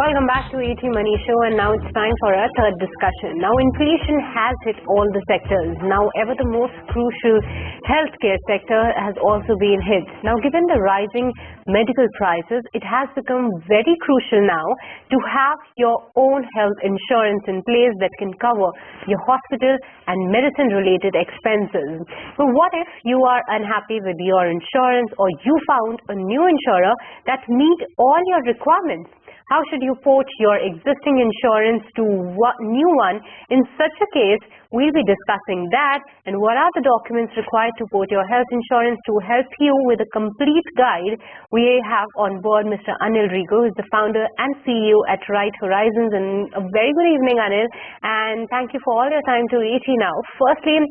Welcome back to ET Money Show, and now it's time for our third discussion. Now, inflation has hit all the sectors. Now, ever the most crucial healthcare sector has also been hit. Now, given the rising medical prices, it has become very crucial now to have your own health insurance in place that can cover your hospital and medicine-related expenses. But what if you are unhappy with your insurance, or you found a new insurer that meet all your requirements? How should you port your existing insurance to new one? In such a case, we'll be discussing that and what are the documents required to port your health insurance. To help you with a complete guide, we have on board Mr. Anil Rego, who is the founder and CEO at Right Horizons. And a very good evening, Anil, and thank you for all your time to ET now. Firstly,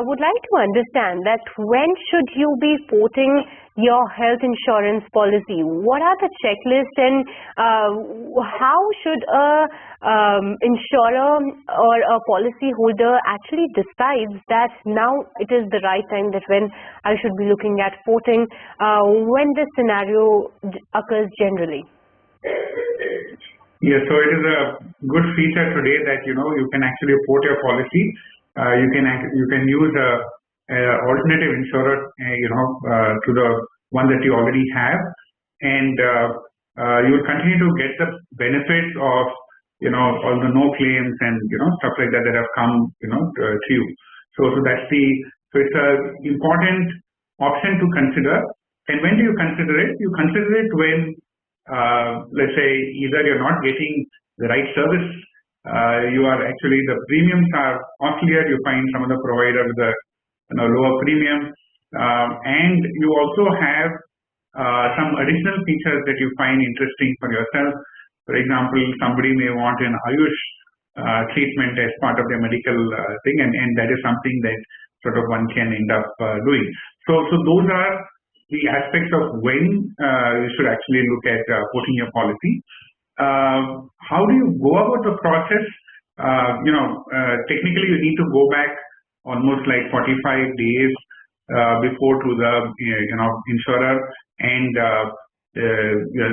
would like to understand that when should you be porting your health insurance policy? What are the checklists, and how should a insurer or a policy holder actually decides that now it is the right time, that when I should be looking at porting, when this scenario occurs generally? Yes, so it is a good feature today that you can actually port your policy. You can use a alternative insurer to the one that you already have, and you will continue to get the benefits of all the no claims and stuff like that have come to you. So it's a important option to consider. And when do you consider it? You consider it when let's say either you're not getting the right service, you are actually, the premiums are costlier, you find some of the provider with a lower premium, and you also have some additional features that you find interesting for yourself. For example, somebody may want an Ayush treatment as part of their medical thing, and that is something that sort of one can end up doing. So those are the aspects of when you should actually look at porting your policy. How do you go about the process? Technically you need to go back almost like 45 days before to the insurer, and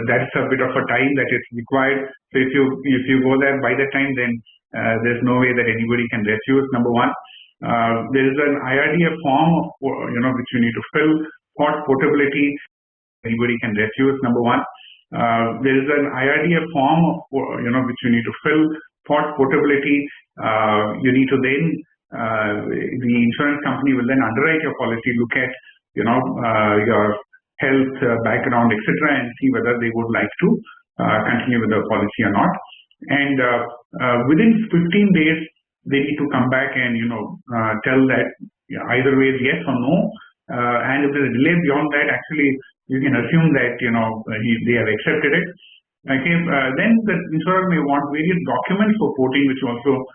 that's a bit of a time that is required. So if you go there by that time, then there's no way that anybody can refuse. Number one, there is an IRDA form which you need to fill for portability. Anybody can refuse. Number one, there is an IRDA form which you need to fill for portability. You need to then the insurance company will then underwrite your policy, look at your health background, etc., and see whether they would like to continue with the policy or not. And within 15 days, they need to come back and tell that either way yes or no. And if there's a delay beyond that, actually you can assume that they have accepted it. Okay, then the insurer may want various documents for porting, which also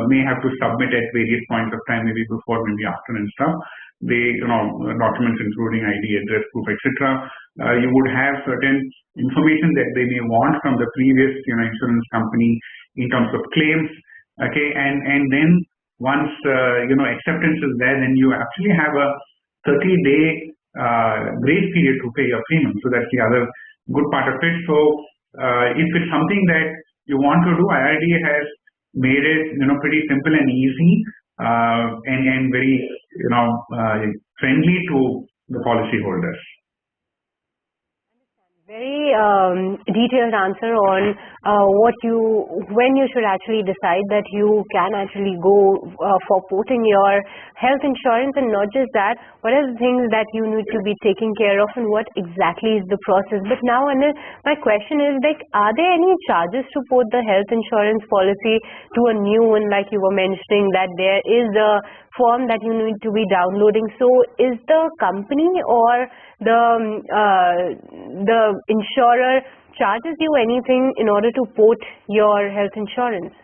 may have to submit at various points of time, maybe before, maybe after, and stuff. They, documents including ID, address proof, etc. You would have certain information that they may want from the previous, insurance company in terms of claims. Okay, and then once acceptance is there, then you actually have a 30-day grace period to pay your premium. So that's the other good part of it. So if it's something that you want to do, IRDA has made it pretty simple and easy, and very friendly to the policyholders. Very detailed answer on when you should actually decide that you can actually go for porting your health insurance. And not just that, what are the things that you need to be taking care of, and what exactly is the process. But now, Anil, my question is, are there any charges to port the health insurance policy to a new one? Like you were mentioning that there is a form that you need to be downloading. So is the company or the insurer charges you anything in order to port your health insurance?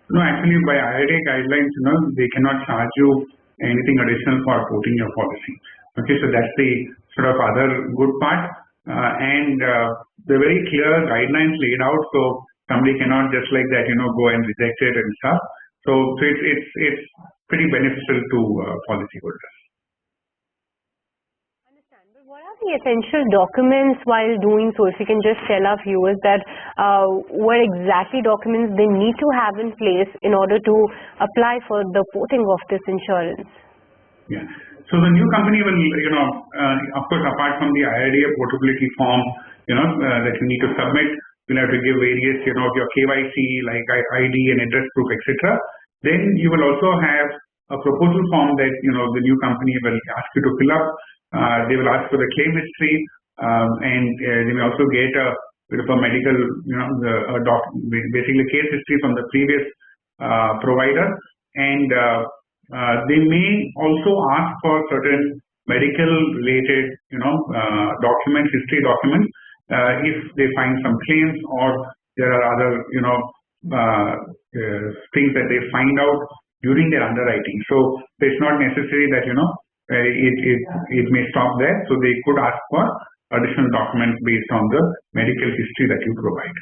No, actually by IRDA guidelines, they cannot charge you anything additional for porting your policy. Okay, so that's the sort of other good part, and the very clear guidelines laid out, so somebody cannot just like that go and reject it and stuff. So it's pretty beneficial to policyholders. Understand. But what are any essential documents while doing so? If you can just tell our viewers that what exactly documents they need to have in place in order to apply for the porting of this insurance. Yeah. So the new company will, of course, apart from the IRDA portability form, that you need to submit, you'll have to give various, your KYC, like ID and address proof, etc. Then you will also have a proposal form that, the new company will ask you to fill up. They will ask for the claim history, and they may also get a bit of a medical, basically case history from the previous provider. And they may also ask for certain medical related, documents, history documents, if they find some claims or there are other, things that they find out during their underwriting. So it's not necessary that, it may stop there. So they could ask for additional documents based on the medical history that you provide.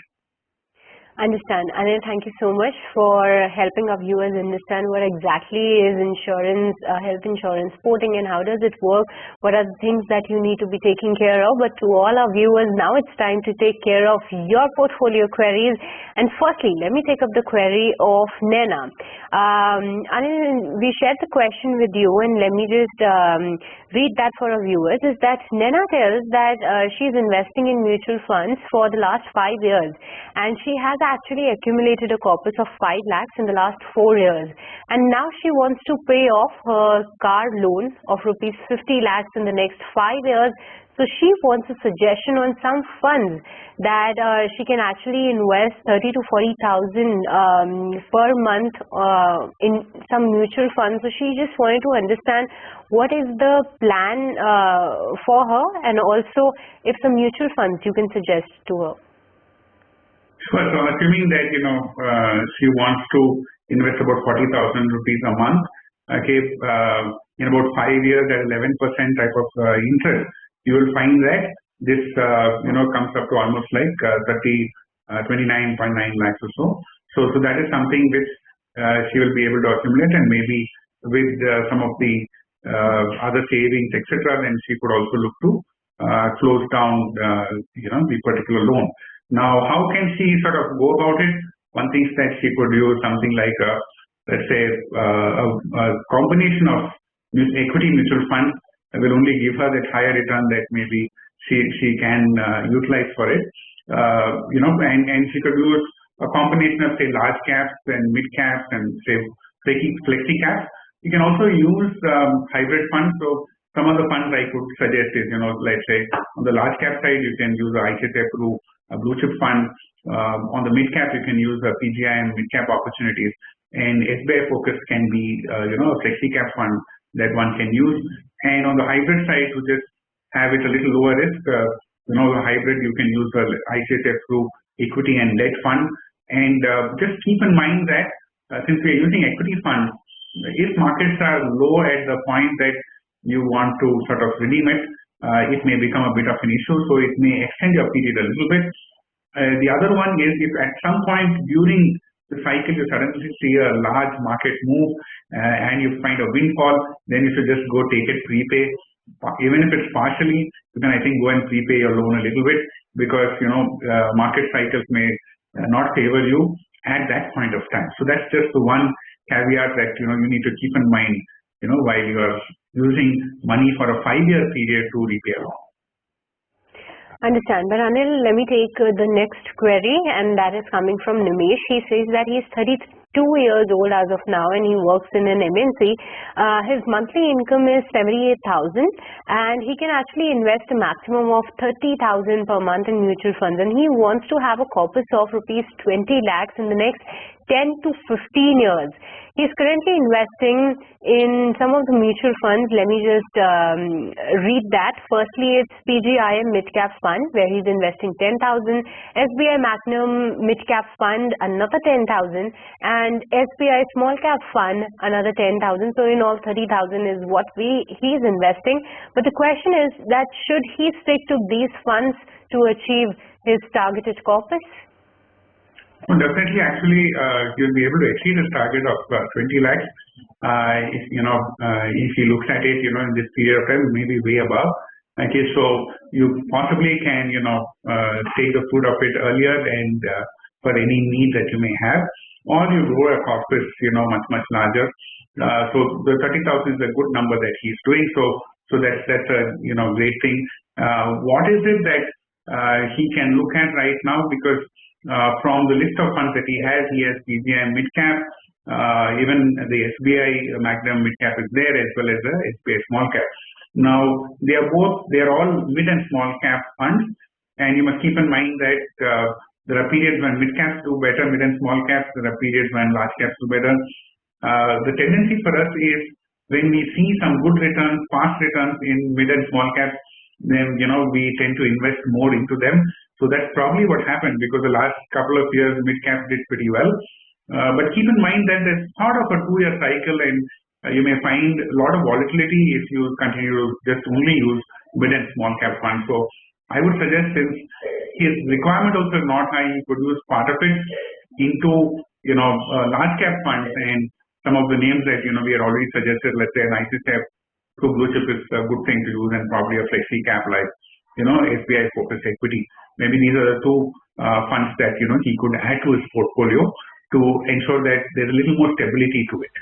Understand. Anil, thank you so much for helping our viewers understand what exactly is insurance, health insurance porting, and how does it work, what are the things that you need to be taking care of. But to all our viewers, now it's time to take care of your portfolio queries. And firstly, let me take up the query of Nena. Anil, we shared the question with you, and let me just read that for our viewers. Is that Nena tells that she's investing in mutual funds for the last 5 years, and she has actually accumulated a corpus of 5 lakhs in the last 4 years, and now she wants to pay off her car loan of rupees 50 lakhs in the next 5 years. So she wants a suggestion on some funds that she can actually invest 30 to 40,000 per month in some mutual funds. So she just wanted to understand what is the plan for her, and also if some mutual funds you can suggest to her. Sure. So assuming that, she wants to invest about 40,000 rupees a month, okay, in about 5 years at 11% type of interest, you will find that this, comes up to almost like 29.9 lakhs or so. So that is something which she will be able to accumulate, and maybe with some of the other savings, etc., then she could also look to close down, the particular loan. Now, how can she sort of go about it? One thing is that she could use something like, let's say, a combination of equity mutual fund will only give her that higher return that maybe she can utilize for it. And she could use a combination of, say, large caps and mid caps and, say, flexi caps. You can also use hybrid funds. So some of the funds I could suggest is, let's say, on the large cap side, you can use the ICICI Pru blue chip fund. On the mid cap, you can use the PGI and mid cap opportunities. And SBI Focus can be, a flexi cap fund that one can use. And on the hybrid side, to just have it a little lower risk, the hybrid, you can use the ICICI Pru equity and debt fund. And just keep in mind that since we are using equity funds, if markets are low at the point that you want to sort of redeem it, it may become a bit of an issue. So it may extend your period a little bit. The other one is if at some point during the cycle you suddenly see a large market move and you find a windfall, then you should just go take it, prepay. Even if it's partially, you can, I think, go and prepay your loan a little bit, because market cycles may not favor you at that point of time. So that's just the one caveat that you need to keep in mind, while you are using money for a 5-year period to repay a loan. Understand. But Anil, let me take the next query, and that is coming from Nimesh. He says that he is 32 years old as of now, and he works in an MNC. His monthly income is 78,000, and he can actually invest a maximum of 30,000 per month in mutual funds, and he wants to have a corpus of rupees 20 lakhs in the next 10 to 15 years. He's currently investing in some of the mutual funds. Let me just read that. Firstly, it's PGIM Mid Cap Fund, where he's investing 10,000, SBI Magnum Mid Cap Fund, another 10,000, and SBI Small Cap Fund, another 10,000. So in all, 30,000 is what he's investing. But the question is that should he stick to these funds to achieve his targeted corpus? Well, definitely, actually, you'll be able to exceed his target of 20 lakhs. If he looks at it, in this period of time, maybe way above. Okay, so you possibly can, take the fruit of it earlier and for any need that you may have, or you grow a corpus, much larger. So the 30,000 is a good number that he's doing. So that's a great thing. What is it that he can look at right now? Because from the list of funds that he has PGI mid cap. Even the SBI Magnum mid cap is there, as well as the SBI small cap. Now they are all mid and small cap funds, and you must keep in mind that there are periods when mid caps do better, mid and small caps. There are periods when large caps do better. The tendency for us is when we see some good returns, fast returns in mid and small caps, then we tend to invest more into them. So that's probably what happened, because the last couple of years mid caps did pretty well. But keep in mind that there's sort of a 2-year cycle, and you may find a lot of volatility if you continue to just only use mid and small cap funds. So I would suggest, since his requirement also is not high, he could use part of it into large cap funds, and some of the names that we had already suggested. Let's say an ICICI blue chip is a good thing to use, and probably a flexi cap like SBI focused equity. Maybe these are the two funds that he could add to his portfolio to ensure that there's a little more stability to it.